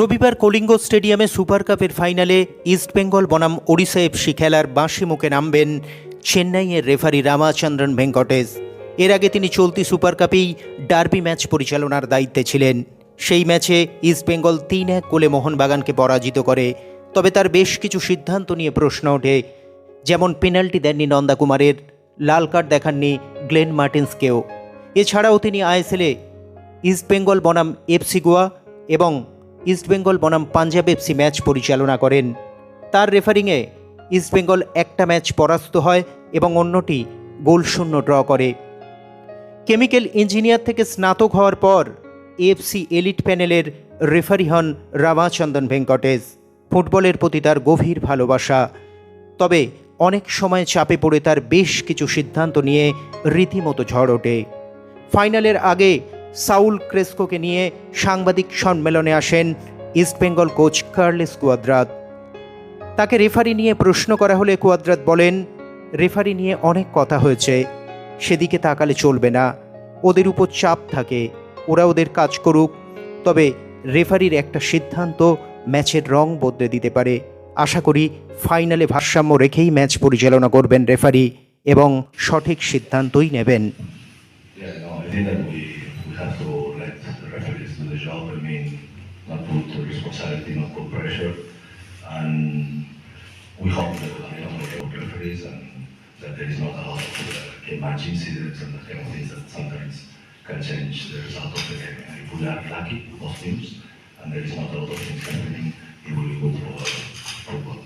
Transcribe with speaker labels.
Speaker 1: রবিবার কলিঙ্গ স্টেডিয়ামে সুপার কাপের ফাইনালে ইস্টবেঙ্গল বনাম ওড়িশা এফসি খেলার বাঁশি মুখে নামবেন চেন্নাইয়ের রেফারি রামাচন্দ্রন ভেঙ্কটেশ। এর আগে তিনি চলতি সুপার কাপেই ডার্বি ম্যাচ পরিচালনার দায়িত্বে ছিলেন। সেই ম্যাচে ইস্টবেঙ্গল 3-1 গোলে মোহনবাগানকে পরাজিত করে। তবে তার বেশ কিছু সিদ্ধান্ত নিয়ে প্রশ্ন ওঠে, যেমন পেনাল্টি দেননি নন্দা কুমারের, লাল কার্ড দেখাননি গ্লেন মার্টিন্সকেও। এছাড়াও তিনি আইএসএলে ইস্টবেঙ্গল বনাম এফসি গোয়া এবং ইস্টবেঙ্গল বনাম পাঞ্জাব এফসি ম্যাচ পরিচালনা করেন। তার রেফারিংয়ে ইস্টবেঙ্গল একটা ম্যাচ পরাস্ত হয় এবং অন্যটি গোলশূন্য ড্র করে। কেমিক্যাল ইঞ্জিনিয়ার থেকে স্নাতক হওয়ার পর এএফসি এলিট প্যানেলের রেফারি হন রামাচন্দ্রন ভেঙ্কটেশ। ফুটবলের প্রতি তার গভীর ভালোবাসা, তবে অনেক সময় চাপে পড়ে তার বেশ কিছু সিদ্ধান্ত নিয়ে রীতিমতো ঝড় ওঠে। ফাইনালের আগে সাউল ক্রেস্কোকে নিয়ে সাংবাদিক সম্মেলনে আসেন ইস্টবেঙ্গল কোচ কার্লোস কুয়াদ্রাত। তাকে রেফারি নিয়ে প্রশ্ন করা হলে কুয়াদ্রাত বলেন, রেফারি নিয়ে অনেক কথা হয়েছে, সেদিকে তাকালে চলবে না। ওদের উপর চাপ থাকে, ওরা ওদের কাজ করুক। তবে রেফারির একটা সিদ্ধান্ত ম্যাচের রং বদলে দিতে পারে। আশা করি ফাইনালে ভারসাম্য রেখেই ম্যাচ পরিচালনা করবেন রেফারি এবং সঠিক সিদ্ধান্তই নেবেন।
Speaker 2: We have to let the referees do the job. I mean, not put responsibility, not put pressure, and we hope that we don't make referees and that there is not a lot of match incidents and that kind of things that sometimes can change the result of the game. And if we are lucky, most teams, and there is not a lot of things happening, it will be good for football.